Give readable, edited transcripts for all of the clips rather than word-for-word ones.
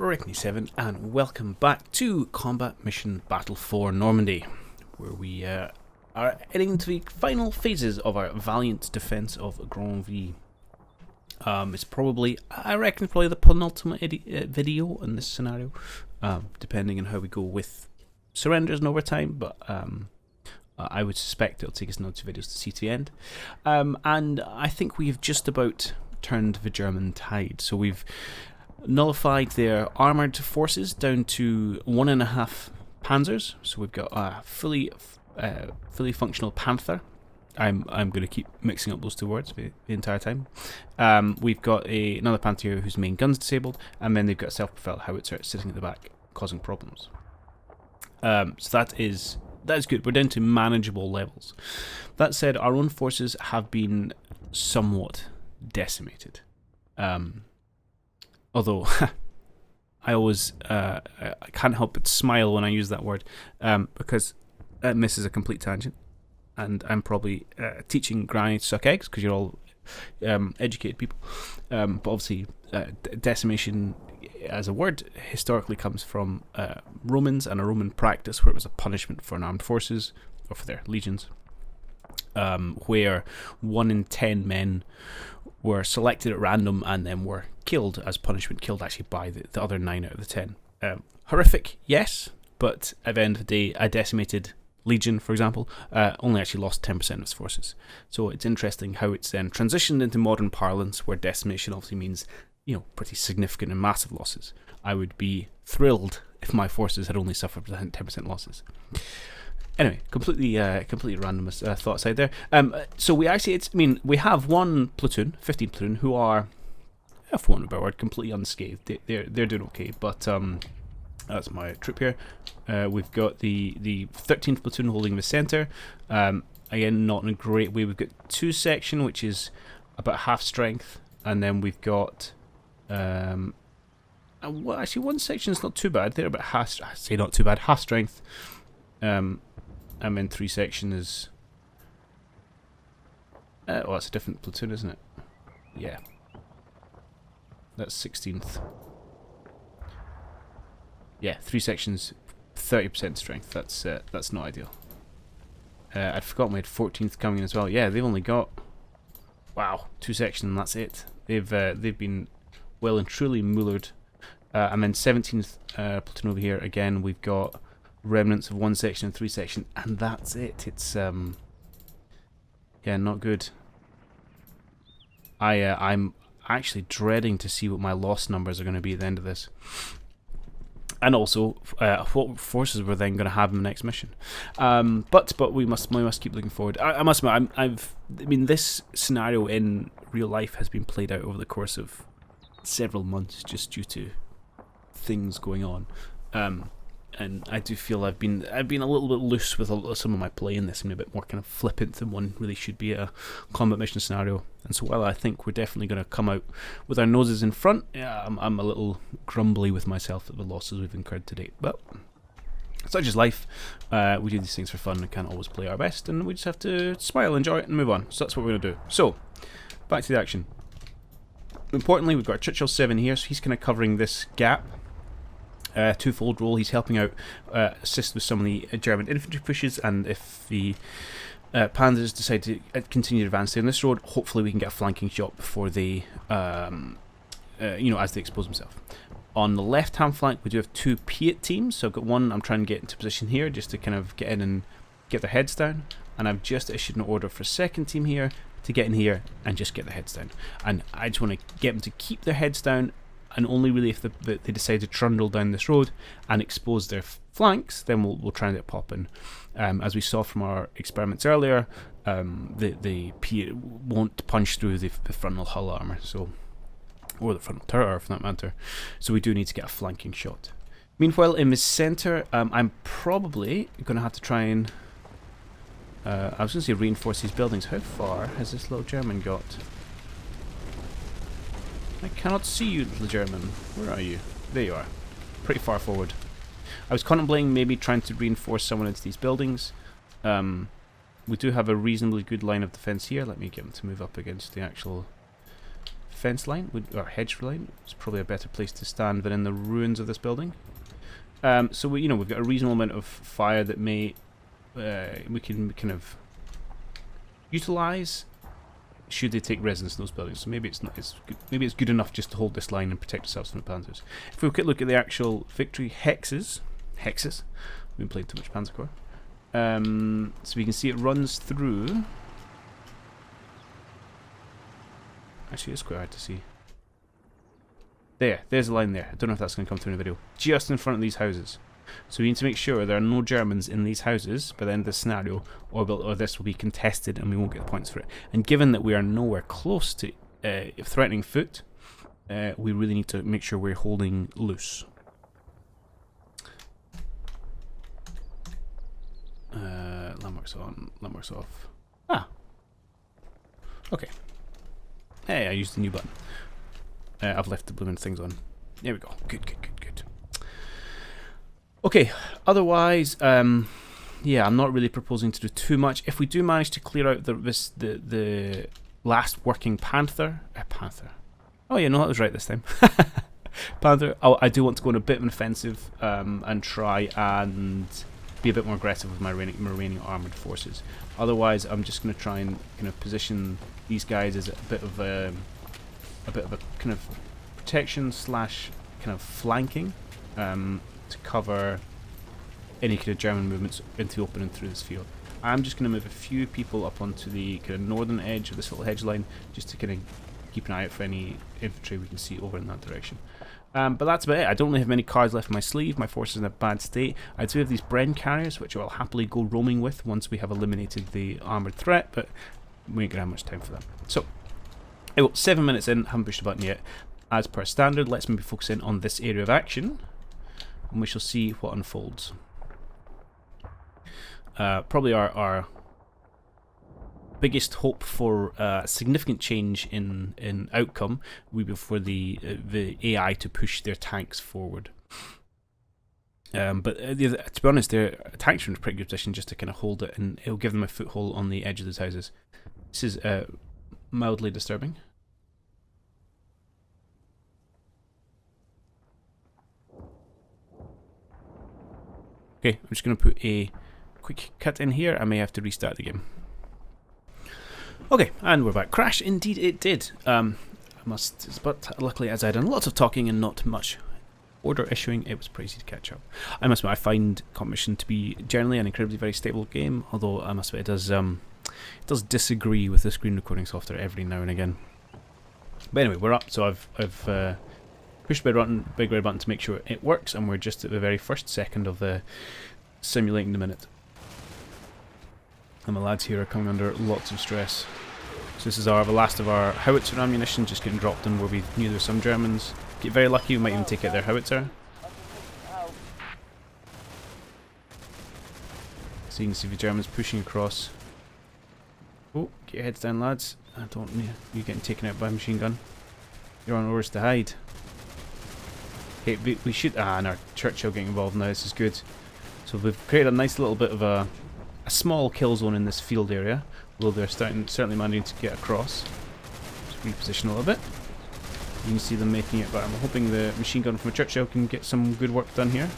Rickney7 and welcome back to Combat Mission Battle for Normandy, where we are heading into the final phases of our valiant defense of Granville. It's probably, I reckon, probably the penultimate video in this scenario, depending on how we go with surrenders and overtime, but I would suspect it'll take us another 2 videos to see to the end. And I think we've just about turned the German tide, so we've nullified their armoured forces down to 1.5 panzers. So we've got a fully functional Panther. I'm going to keep mixing up those two words the entire time. We've got another Panther here whose main gun's disabled, and then they've got a self-propelled howitzer sitting at the back, causing problems. So that is good. We're down to manageable levels. That said, our own forces have been somewhat decimated. Although, I always I can't help but smile when I use that word, because it misses a complete tangent, and I'm probably teaching Granny to suck eggs, because you're all educated people. But obviously, decimation as a word historically comes from Romans and a Roman practice where it was a punishment for an armed forces, or for their legions, where 1 in 10 men were selected at random and then were killed as punishment, killed actually by the other 9 out of the 10. Horrific, yes, but at the end of the day, a decimated legion, for example, only actually lost 10% of its forces. So it's interesting how it's then transitioned into modern parlance, where decimation obviously means, pretty significant and massive losses. I would be thrilled if my forces had only suffered 10% losses. Anyway, completely random thought aside there. So we actually, we have one platoon, 15 platoon, who are, for want of a better word, completely unscathed. They're doing okay, but that's my troop here. We've got the 13th platoon holding the centre. Again, not in a great way. We've got 2 section, which is about half strength, and then we've got well, actually, 1 section is not too bad. They're about half. I say not too bad, half strength. And then 3 section is. That's a different platoon, isn't it? Yeah. That's 16th. Yeah, 3 sections, 30% strength. That's not ideal. I'd forgotten we had 14th coming in as well. Yeah, they've only got 2 sections, and that's it. They've been well and truly mullered. And then 17th platoon over here again. We've got remnants of 1 section and 3 section, and that's it. It's not good. I'm actually dreading to see what my loss numbers are going to be at the end of this, and also what forces we're then going to have in the next mission. But we must keep looking forward. I must admit, this scenario in real life has been played out over the course of several months, just due to things going on. And I do feel I've been a little bit loose with some of my play in this, and a bit more kind of flippant than one really should be a combat mission scenario. And so while I think we're definitely going to come out with our noses in front, I'm a little grumbly with myself at the losses we've incurred to date. But such is life. We do these things for fun and can't always play our best, and we just have to smile, enjoy it, and move on. So that's what we're going to do. So, back to the action. Importantly, we've got Churchill 7 here, so he's kind of covering this gap. Twofold role. He's helping out, assist with some of the German infantry pushes, and if the Panzers decide to continue to advance down this road, hopefully we can get a flanking shot before they, as they expose themselves. On the left-hand flank, we do have 2 Piat teams. So I've got one I'm trying to get into position here, just to kind of get in and get their heads down, and I've just issued an order for a second team here to get in here and just get their heads down. And I just want to get them to keep their heads down, and only really if they decide to trundle down this road and expose their flanks, then we'll try and get popping. As we saw from our experiments earlier, the P won't punch through the frontal hull armour, or the frontal turret armour for that matter. So we do need to get a flanking shot. Meanwhile, in the centre, I'm probably going to have to try and I was going to say reinforce these buildings. How far has this little German got? I cannot see you, little German. Where are you? There you are. Pretty far forward. I was contemplating maybe trying to reinforce someone into these buildings. We do have a reasonably good line of defence here. Let me get them to move up against the actual fence line, or hedge line. It's probably a better place to stand than in the ruins of this building. So we've got a reasonable amount of fire that we can kind of utilize should they take residence in those buildings. So maybe it's good enough just to hold this line and protect ourselves from the panzers. If we look at the actual victory hexes, we've been playing too much Panzer Corps. So we can see it runs through. Actually, it's quite hard to see. There's a line there. I don't know if that's going to come through in the video. Just in front of these houses. So we need to make sure there are no Germans in these houses by the end of this scenario, or this will be contested and we won't get the points for it. And given that we are nowhere close to threatening foot, we really need to make sure we're holding loose. Landmarks on, landmarks off. Ah! Okay. Hey, I used the new button. I've left the blooming things on. There we go. Good. Okay, otherwise, yeah, I'm not really proposing to do too much. If we do manage to clear out the last working Panther... Oh yeah, no, that was right this time. Panther. I do want to go on a bit of an offensive and try and be a bit more aggressive with my remaining armoured forces. Otherwise, I'm just going to try and kind of position these guys as a bit of a kind of protection slash kind of flanking to cover any kind of German movements into the open and through this field. I'm just going to move a few people up onto the kind of northern edge of this little hedge line just to kind of keep an eye out for any infantry we can see over in that direction. But that's about it. I don't really have many cards left in my sleeve. My force is in a bad state. I do have these Bren carriers, which I'll happily go roaming with once we have eliminated the armoured threat, but we ain't going to have much time for that. So, 7 minutes in, haven't pushed the button yet. As per standard, let's maybe focus in on this area of action, and we shall see what unfolds. Probably our biggest hope for significant change in outcome would be for the AI to push their tanks forward. But to be honest, their tanks are in a pretty good position just to kind of hold it, and it'll give them a foothold on the edge of those houses. This is mildly disturbing. Okay, I'm just going to put a quick cut in here. I may have to restart the game. Okay, and we're back. Crash, indeed it did. But luckily, as I had done lots of talking and not much order issuing, it was pretty easy to catch up. I must admit, I find Competition to be generally an incredibly very stable game, although I must admit it does disagree with the screen recording software every now and again. But anyway, we're up, so I've pushed the big red button to make sure it works, and we're just at the very first second of simulating the minute. And the lads here are coming under lots of stress. So this is the last of our howitzer ammunition just getting dropped in where we knew there were some Germans. Get very lucky, we might even take out their howitzer. So you can see the Germans pushing across. Oh, get your heads down, lads. I don't need you getting taken out by a machine gun. You're on orders to hide. Okay, we should... and our Churchill getting involved now, this is good. So we've created a nice little bit of a small kill zone in this field area, although they're certainly managing to get across. Just reposition a little bit. You can see them making it, but I'm hoping the machine gun from a Churchill can get some good work done here.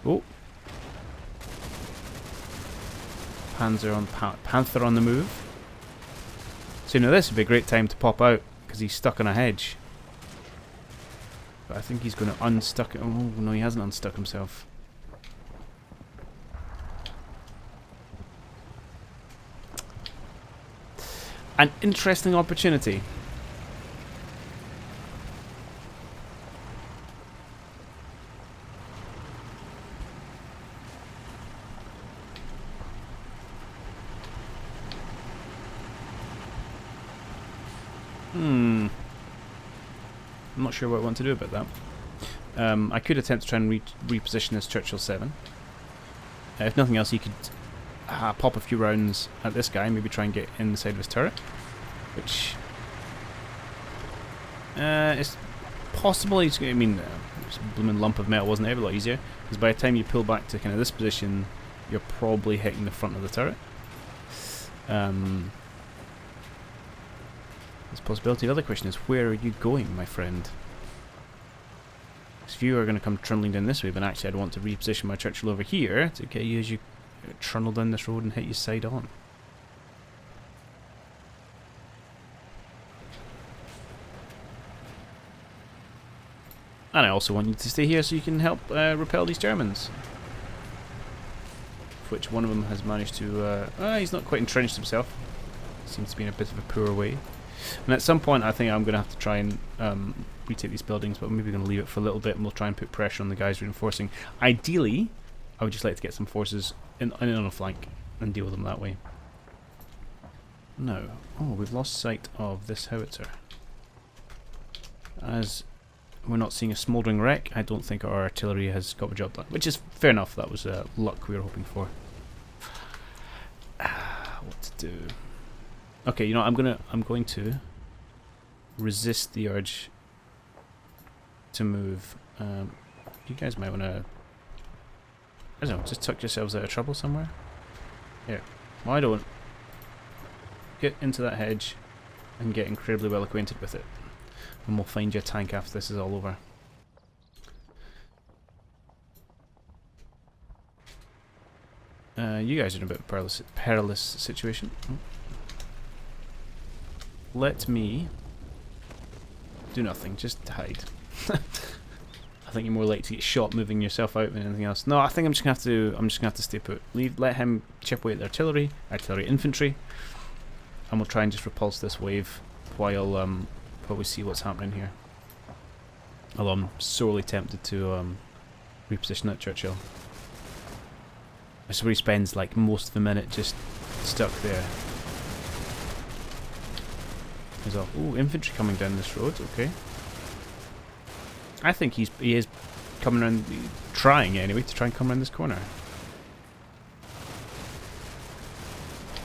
Oh. Panther on the move. So now this would be a great time to pop out, because he's stuck on a hedge. But I think he's going to unstuck it. Oh no, he hasn't unstuck himself. An interesting opportunity. I'm not sure what I want to do about that. I could attempt to try and reposition this Churchill 7. If nothing else, he could pop a few rounds at this guy, maybe try and get inside of his turret, which is possible. It's a blooming lump of metal wasn't ever a lot easier, because by the time you pull back to kind of this position, you're probably hitting the front of the turret. There's a possibility. The other question is, where are you going, my friend? If you are going to come trundling down this way, but actually I'd want to reposition my Churchill over here to get you as you trundle down this road and hit you side on. And I also want you to stay here so you can help repel these Germans. Which one of them has managed to... he's not quite entrenched himself. Seems to be in a bit of a poor way. And at some point I think I'm going to have to try and retake these buildings, but I'm maybe going to leave it for a little bit and we'll try and put pressure on the guys reinforcing. Ideally, I would just like to get some forces in on a flank and deal with them that way. No. Oh, we've lost sight of this howitzer. As we're not seeing a smouldering wreck, I don't think our artillery has got the job done. Which is fair enough, that was luck we were hoping for. What to do? Okay, you know, I'm going to resist the urge to move. You guys might want to, I don't know, just tuck yourselves out of trouble somewhere. Here, why don't get into that hedge and get incredibly well acquainted with it, and we'll find you a tank after this is all over. You guys are in a bit of a perilous situation. Let me do nothing, just hide. I think you're more likely to get shot moving yourself out than anything else. No, I think I'm just gonna have to stay put. Let him chip away at the artillery, infantry, and we'll try and just repulse this wave while we see what's happening here. Although I'm sorely tempted to reposition that Churchill. That's where he spends like most of the minute just stuck there. There's a infantry coming down this road. Okay. I think he is coming around, trying anyway to try and come around this corner.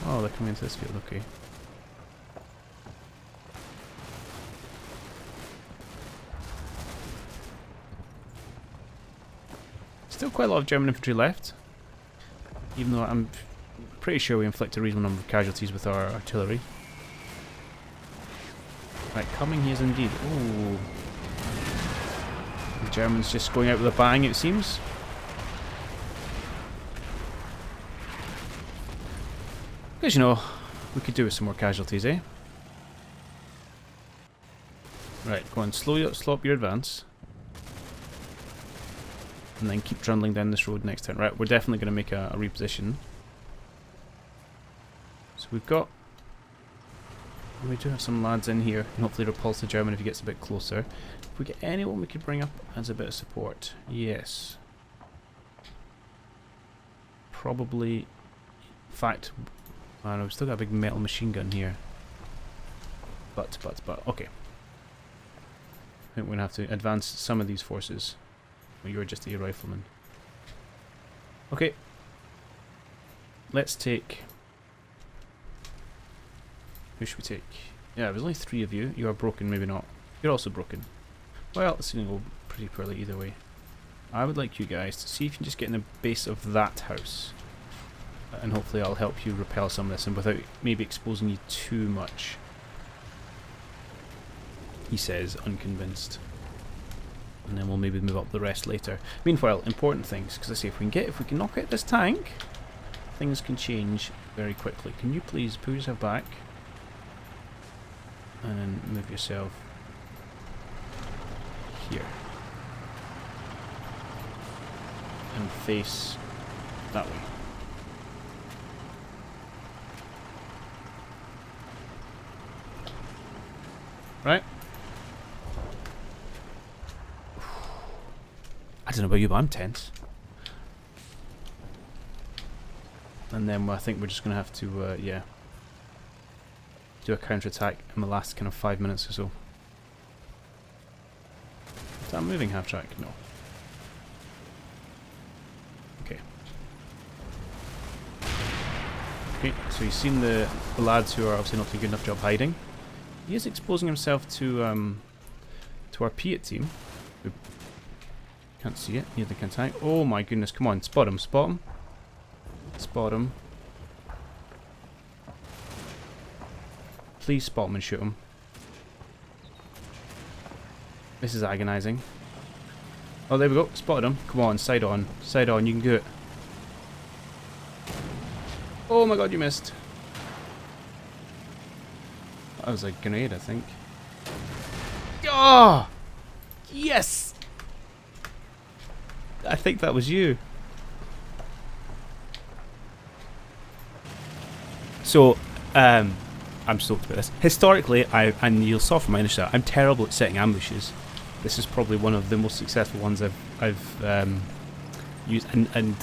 Oh, they're coming into this field. Okay. Still quite a lot of German infantry left, even though I'm pretty sure we inflict a reasonable number of casualties with our artillery. Right, coming he is indeed. Ooh. The Germans just going out with a bang, it seems. Because, you know, we could do with some more casualties, eh? Right, go on, slow up your advance. And then keep trundling down this road next turn. Right, we're definitely going to make a reposition. So we've got... We do have some lads in here, and hopefully repulse the German if he gets a bit closer. If we get anyone we could bring up as a bit of support. Yes. Probably... In fact, I don't know, we've still got a big metal machine gun here. But, okay. I think we're going to have to advance some of these forces. Well, you're just a rifleman. Okay. Let's take... Who should we take? Yeah, there's only 3 of you. You are broken, maybe not. You're also broken. Well, this is going to go pretty poorly either way. I would like you guys to see if you can just get in the base of that house. And hopefully I'll help you repel some of this, and without maybe exposing you too much. He says, unconvinced. And then we'll maybe move up the rest later. Meanwhile, important things, because I say if we can knock out this tank, things can change very quickly. Can you please pull yourself back? And then move yourself here. And face that way. Right? I don't know about you, but I'm tense. And then I think we're just going to have to, yeah, do a counter-attack in the last kind of 5 minutes or so. Is that moving half-track? No. Okay. Okay, so you've seen the lads who are obviously not doing a good enough job hiding. He is exposing himself to our Piat team. Who can't see it, neither can I. Oh my goodness, come on, spot him, spot him. Spot him. Please spot him and shoot him. This is agonizing. Oh, there we go. Spotted him. Come on, side on. Side on, you can do it. Oh my god, you missed. That was a grenade, I think. Oh! Yes! I think that was you. So, I'm stoked about this. Historically, and you'll saw from my initial, I'm terrible at setting ambushes. This is probably one of the most successful ones I've used, and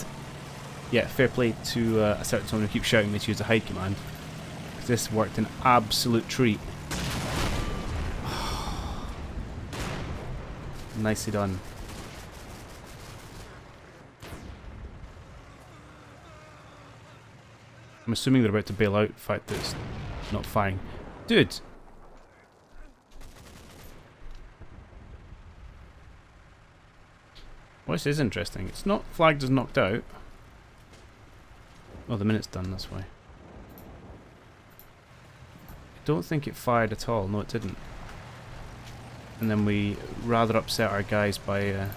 yeah, fair play to a certain someone who keeps shouting me to use the hide command. This worked an absolute treat. Nicely done. I'm assuming they're about to bail out. The fact that it's not firing, dude. Well, this is interesting. It's not flagged as knocked out. Oh, the minute's done. That's why. I don't think it fired at all. No, it didn't. And then we rather upset our guys by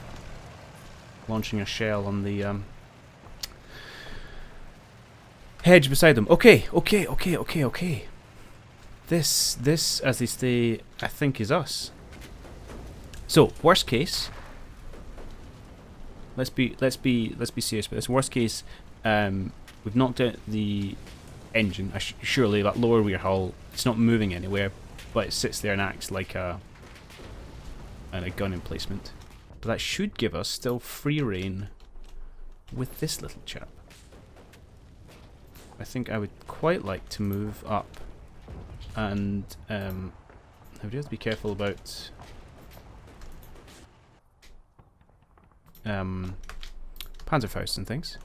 launching a shell on the hedge beside them. Okay. This, as they say, I think is us. So, worst case. Let's be serious about this. Worst case, we've knocked out the engine. Surely that lower rear hull, it's not moving anywhere, but it sits there and acts like a gun emplacement. But that should give us still free reign with this little chap. I think I would quite like to move up, and I would have to be careful about Panzerfaust and things.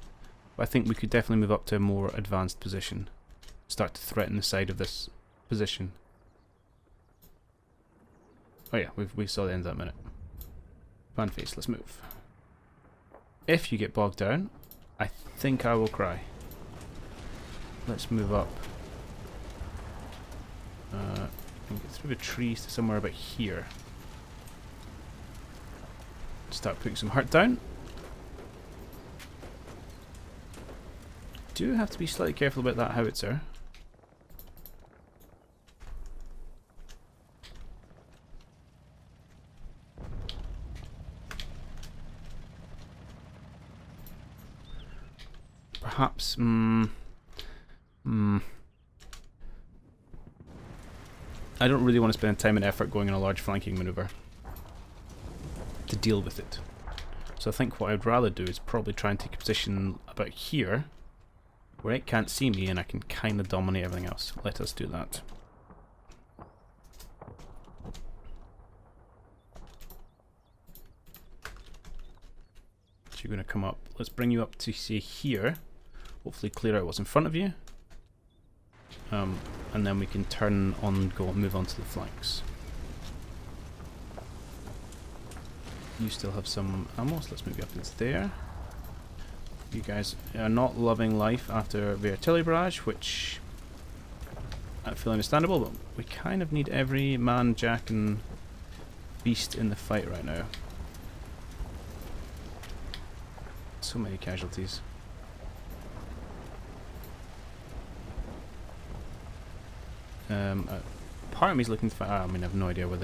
But I think we could definitely move up to a more advanced position. Start to threaten the side of this position. Oh yeah, we saw the end of that minute. Fan face, let's move. If you get bogged down, I think I will cry. Let's move up. And get through the trees to somewhere about here. Start putting some hurt down. Do have to be slightly careful about that howitzer. Perhaps, I don't really want to spend time and effort going on a large flanking maneuver to deal with it. So I think what I'd rather do is probably try and take a position about here where it can't see me and I can kind of dominate everything else. Let us do that. So you're going to come up. Let's bring you up to say here. Hopefully clear out what's in front of you. And then we can turn on, move on to the flanks. You still have some ammo, so let's move you up into there. You guys are not loving life after the artillery barrage, which I feel understandable, but we kind of need every man, jack and beast in the fight right now. So many casualties. Part of me is looking to find. I mean, I have no idea where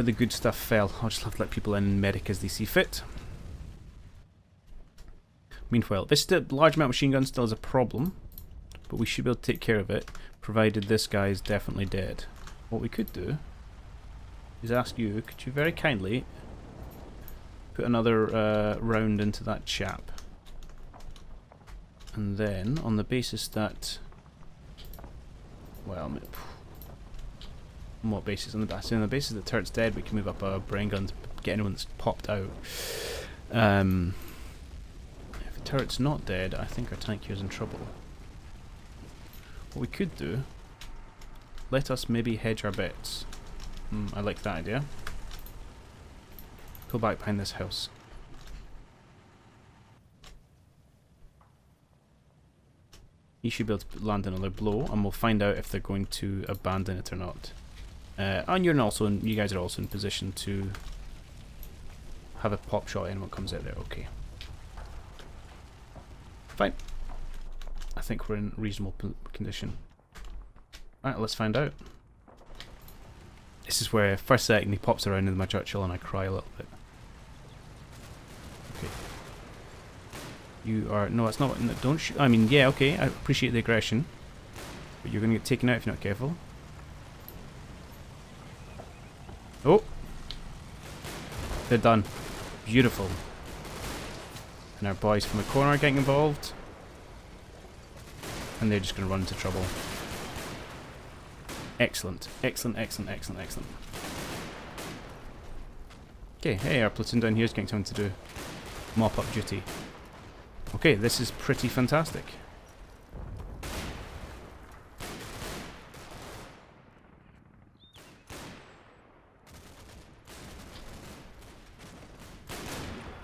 the good stuff fell. I'll just have to let people in medic as they see fit. Meanwhile, this large amount of machine gun still is a problem, but we should be able to take care of it, provided this guy is definitely dead. What we could do is ask you, could you very kindly put another round into that chap? And then, on the basis that... Well, on what basis? On the basis that turret's dead, we can move up a brain gun to get anyone that's popped out. If the turret's not dead, I think our tank here is in trouble. What we could do, let us maybe hedge our bets. I like that idea. Go back behind this house. he should be able to land another blow, and we'll find out if they're going to abandon it or not. And you guys are also in position to have a pop shot in what comes out there. Okay. Fine. I think we're in reasonable condition. Alright, let's find out. This is where, first second, he pops around in my Churchill and I cry a little bit. Okay. You are... No, it's not... No, don't shoot... I mean, yeah, okay, I appreciate the aggression. But you're going to get taken out if you're not careful. Oh! They're done. Beautiful. And our boys from the corner are getting involved. And they're just going to run into trouble. Excellent. Excellent, excellent, excellent, excellent. Okay, hey, our platoon down here is getting something to do. Mop-up duty. Okay, this is pretty fantastic.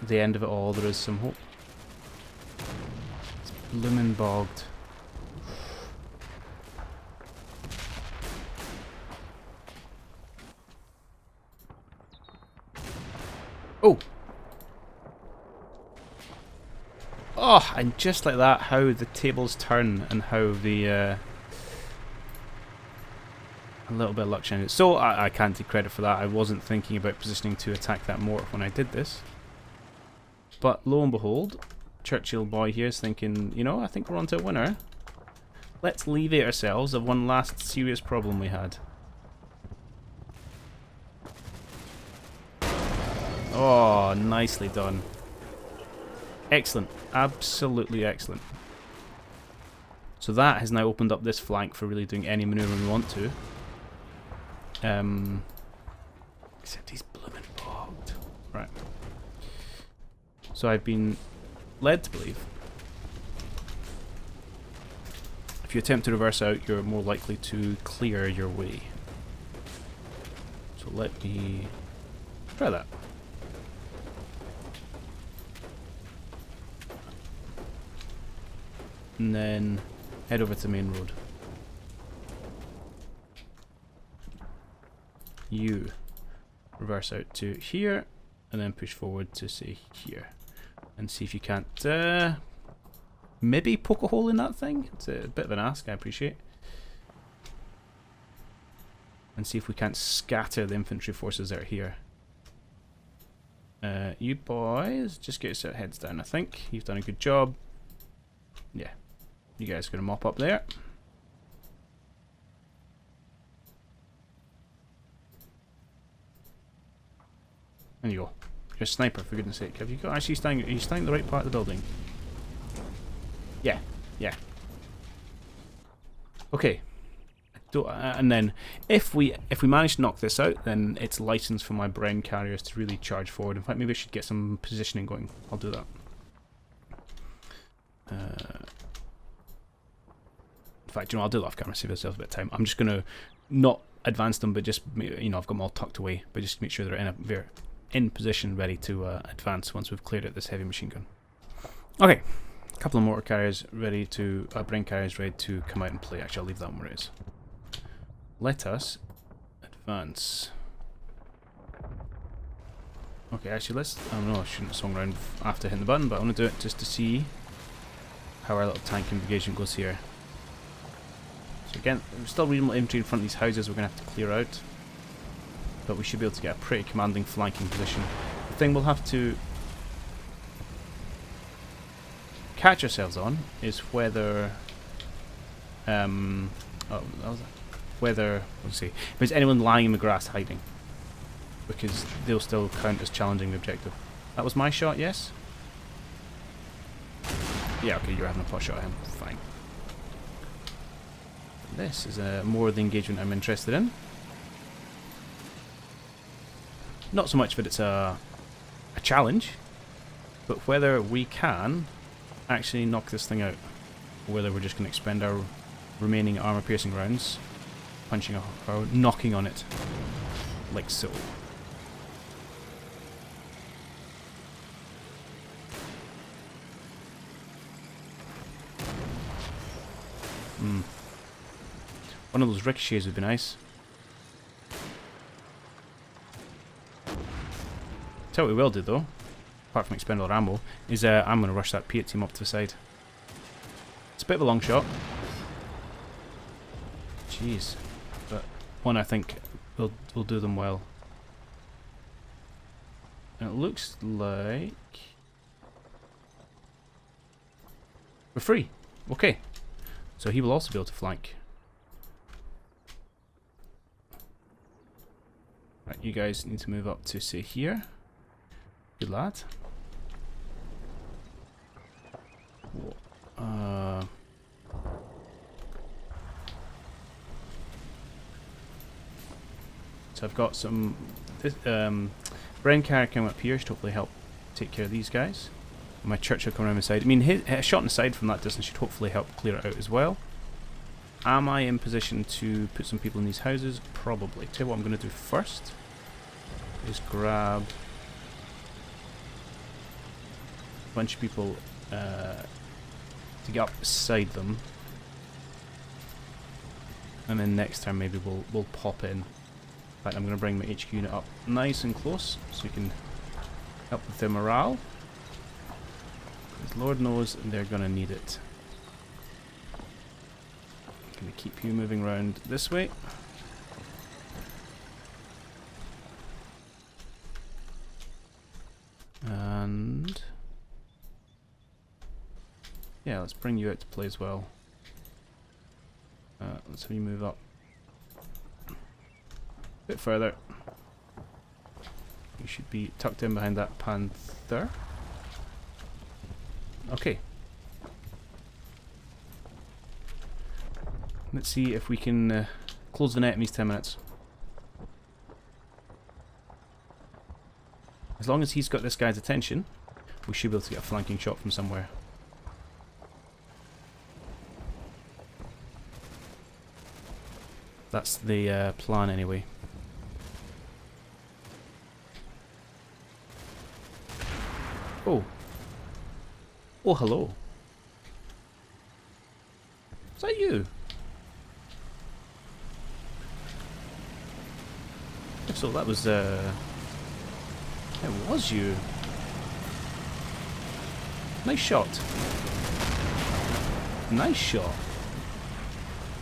At the end of it all, there is some hope. It's bloomin' bogged. Oh! Oh, and just like that, how the tables turn and how the a little bit of luck shines. So I can't take credit for that. I wasn't thinking about positioning to attack that mortar when I did this. But lo and behold, Churchill boy here is thinking, you know, I think we're on to a winner. Let's alleviate ourselves of one last serious problem we had. Oh, nicely done. Excellent. Absolutely excellent. So that has now opened up this flank for really doing any manoeuvre we want to. Except he's blooming bogged. Right. So I've been led to believe if you attempt to reverse out, you're more likely to clear your way. So let me try that. And then head over to the main road. You reverse out to here, and then push forward to say here. And see if you can't maybe poke a hole in that thing. It's a bit of an ask, I appreciate. And see if we can't scatter the infantry forces that are here. You boys, just get your heads down, I think. You've done a good job. Yeah. You guys are going to mop up there. And you go. You're a sniper, for goodness sake. Have you got actually standing? Are you standing in the right part of the building? Yeah. Yeah. Okay. And then if we manage to knock this out, then it's license for my Bren carriers to really charge forward. In fact, maybe I should get some positioning going. I'll do that. In fact, you know, I'll do that off camera, save myself a bit of time. I'm just going to not advance them, but just, you know, I've got them all tucked away, but just make sure they're in position, ready to advance once we've cleared out this heavy machine gun. Okay, a couple of mortar carriers ready to, Bren carriers ready to come out and play. Actually, I'll leave that one where it is. Let us advance. Okay, actually, let's, I don't know, I shouldn't have swung around after hitting the button, but I want to do it just to see how our little tank engagement goes here. So again, we're still reasonable infantry in front of these houses we're going to have to clear out. But we should be able to get a pretty commanding flanking position. The thing we'll have to catch ourselves on is whether whether, let's see, if there's anyone lying in the grass hiding. Because they'll still count as challenging the objective. That was my shot, yes? Yeah, okay, you're having a pot shot at him. Fine. This is more of the engagement I'm interested in. Not so much that it's a challenge, but whether we can actually knock this thing out. Or whether we're just going to expend our remaining armor-piercing rounds punching or knocking on it. Like so. One of those ricochets would be nice. Tell you what we will do though, apart from expend all our ammo, is I'm going to rush that Piat team up to the side. It's a bit of a long shot. Jeez. But one I think will do them well. And it looks like we're free. Okay. So he will also be able to flank. Right, you guys need to move up to say here. Good lad. So I've got some Bren carrier coming up here should hopefully help take care of these guys. My Churchill coming around the side. I mean, a shot on the side from that distance should hopefully help clear it out as well. Am I in position to put some people in these houses? Probably. Tell you what I'm going to do first is grab a bunch of people to get up beside them, and then next time maybe we'll pop in. In fact, I'm going to bring my HQ unit up nice and close so we can help with their morale. Because Lord knows they're going to need it. Going to keep you moving around this way. And yeah, let's bring you out to play as well. Let's have you move up a bit further. You should be tucked in behind that panther. Okay. Let's see if we can close the net in these 10 minutes. As long as he's got this guy's attention, we should be able to get a flanking shot from somewhere. That's the plan anyway. Oh. Oh, hello. Is that you? If so, that was, it was you. Nice shot. Nice shot.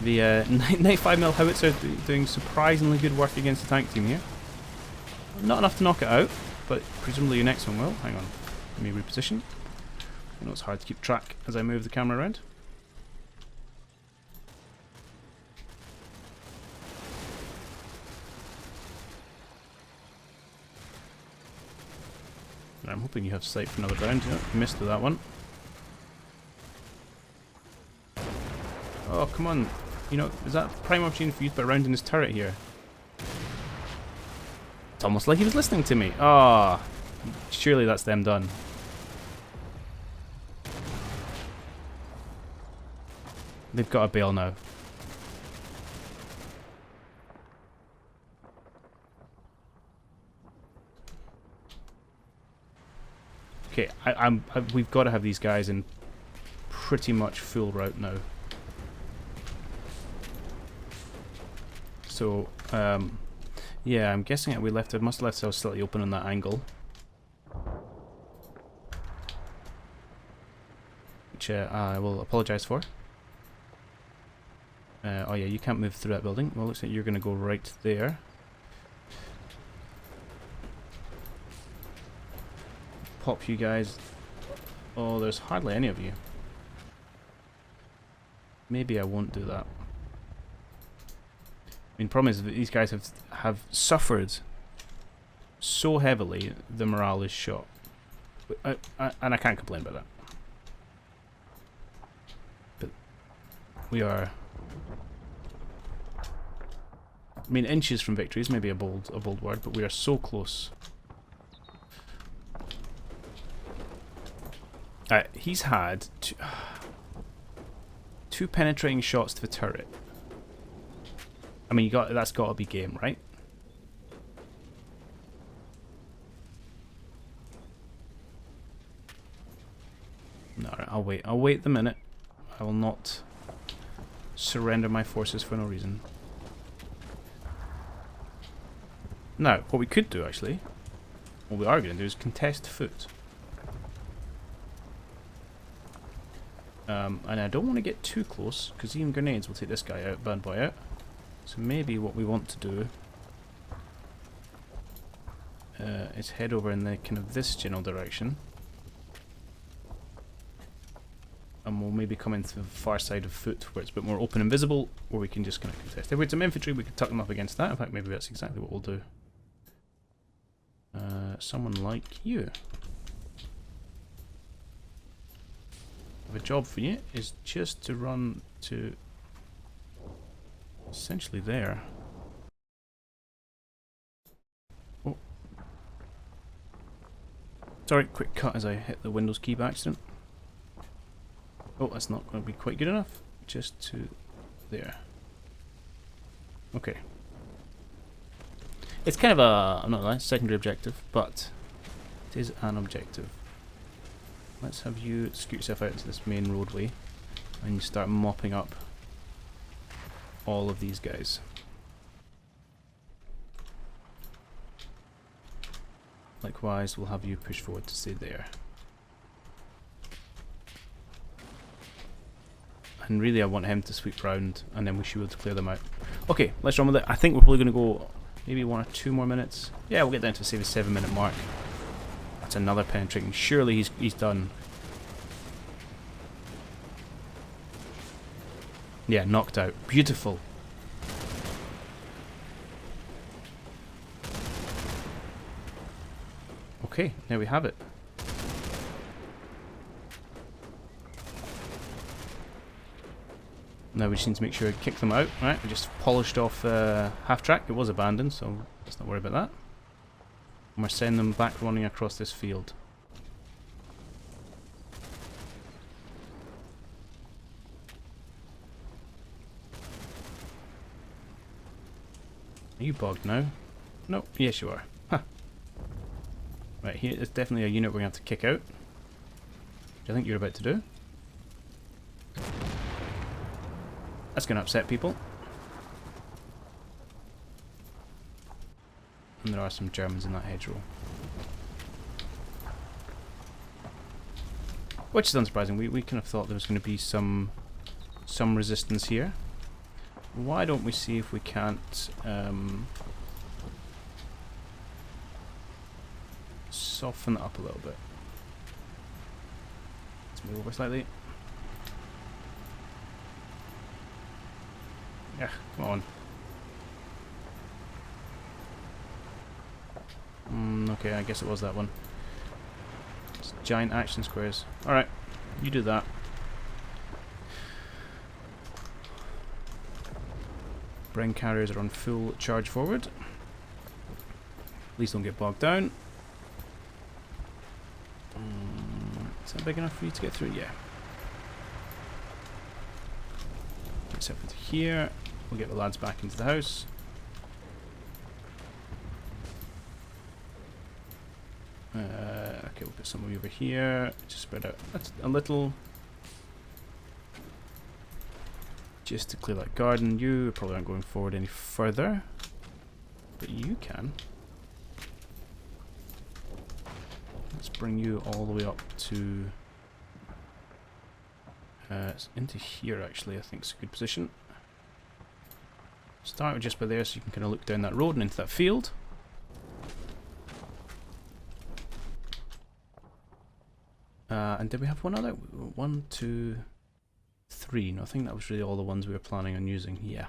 The 95mm howitzer doing surprisingly good work against the tank team here. Not enough to knock it out, but presumably your next one will. Hang on. Let me reposition. I know it's hard to keep track as I move the camera around. I'm hoping you have sight for another round. Yeah, missed with that one. Oh, come on. You know, is that prime opportunity for you to put a round in his turret here? It's almost like he was listening to me. Ah, oh, surely that's them done. They've got a bail now. Okay, we've got to have these guys in pretty much full route now. So, yeah, I'm guessing we must have left ourselves slightly open on that angle. Which I will apologise for. Oh yeah, you can't move through that building. Well, looks like you're going to go right there. Pop you guys. Oh, there's hardly any of you. Maybe I won't do that. I mean, the problem is that these guys have suffered so heavily, the morale is shot. And I can't complain about that. But we are... I mean, inches from victory is maybe a bold word, but we are so close. He's had two penetrating shots to the turret. I mean, that's got to be game, right? No, I'll wait. I'll wait the minute. I will not surrender my forces for no reason. Now, what we could do actually, what we are going to do is contest foot. And I don't want to get too close, because even grenades will take this guy out, bad boy out. So maybe what we want to do is head over in the kind of this general direction. And we'll maybe come into the far side of foot where it's a bit more open and visible, or we can just kind of contest. If we had some infantry, we could tuck them up against that. In fact, maybe that's exactly what we'll do. Someone like you. The job for you is just to run to essentially there. Oh. Sorry, quick cut as I hit the Windows key by accident. Oh, that's not going to be quite good enough. Just to there. Okay. It's kind of a, I'm not lying, secondary objective, but it is an objective. Let's have you scoot yourself out into this main roadway and you start mopping up all of these guys. Likewise, we'll have you push forward to stay there. And really I want him to sweep round and then we should be able to clear them out. Okay, let's run with it. I think we're probably going to go maybe 1 or 2 more minutes. Yeah, we'll get down to say the 7-minute mark. That's another penetrating. Surely he's done. Yeah, knocked out. Beautiful. Okay, there we have it. Now we just need to make sure we kick them out. Right, we just polished off half track. It was abandoned, so let's not worry about that. And we're sending them back running across this field. Are you bogged now? No, yes you are. Huh. Right, here is definitely a unit we're going to have to kick out. Which I think you're about to do. That's going to upset people. And there are some Germans in that hedgerow. Which is unsurprising. We kind of thought there was going to be some resistance here. Why don't we see if we can't soften it up a little bit. Let's move over slightly. Yeah, come on. Okay, I guess it was that one. It's giant action squares. Alright, you do that. Brain carriers are on full charge forward. Please don't get bogged down. Is that big enough for you to get through? Yeah. Get yourself into here. We'll get the lads back into the house. Okay, we'll put some of you over here. Just spread out that's a little. Just to clear that garden. You probably aren't going forward any further. But you can. Let's bring you all the way up to... into here actually, I think it's a good position. Start just by there so you can kind of look down that road and into that field. And did we have one other? 1, 2, 3. No, I think that was really all the ones we were planning on using. Yeah.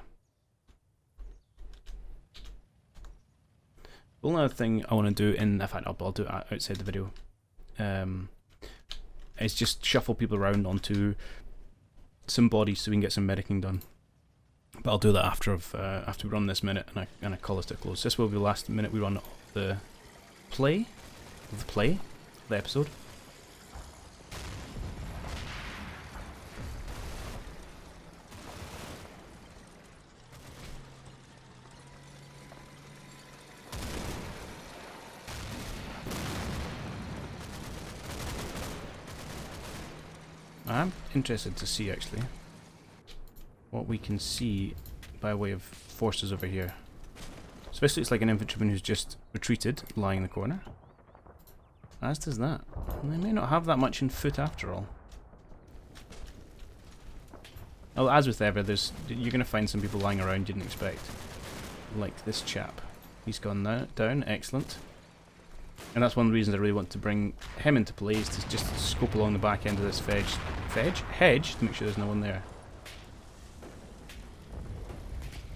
The only other thing I want to do, in fact I'll do it outside the video, is just shuffle people around onto some bodies so we can get some medicing done. But I'll do that after we run this minute and I call this to a close. This will be the last minute we run the episode. I'm interested to see actually. what we can see by way of forces over here. So this looks like an infantryman who's just retreated, lying in the corner. As does that. And they may not have that much in foot after all. Oh, as with ever, you're going to find some people lying around you didn't expect. Like this chap. He's gone now, down, excellent. And that's one of the reasons I really want to bring him into play, is to just scope along the back end of this hedge, to make sure there's no one there.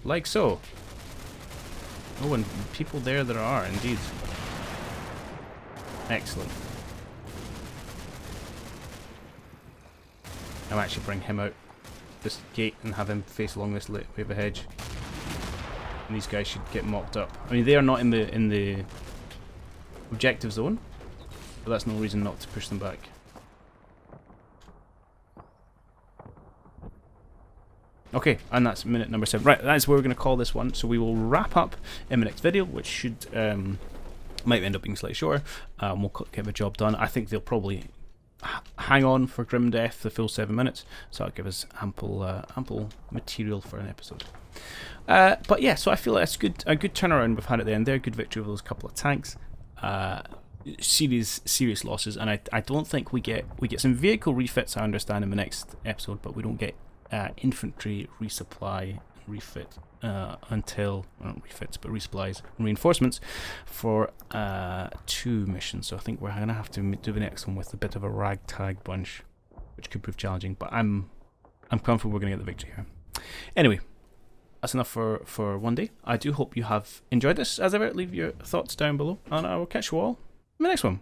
Like so. Oh, and people there are, indeed. Excellent. I'll actually bring him out this gate and have him face along this way of a hedge. And these guys should get mocked up. I mean, they are not in the objective zone, but that's no reason not to push them back. Okay, and that's minute number 7. Right, that's where we're going to call this one. So we will wrap up in the next video, which should might end up being slightly shorter. We'll get the job done. I think they'll probably hang on for grim death the full 7 minutes, so that'll give us ample material for an episode. But yeah, so I feel like it's a good turnaround we've had at the end there. Good victory over those couple of tanks. Serious losses, and I don't think we get some vehicle refits, I understand, in the next episode, but we don't get infantry resupply refit until, well, not refits, but resupplies and reinforcements for 2 missions. So I think we're gonna have to do the next one with a bit of a ragtag bunch, which could prove challenging, but I'm confident we're gonna get the victory here. Anyway, that's enough for one day. I do hope you have enjoyed this. As ever, leave your thoughts down below, and I will catch you all in the next one.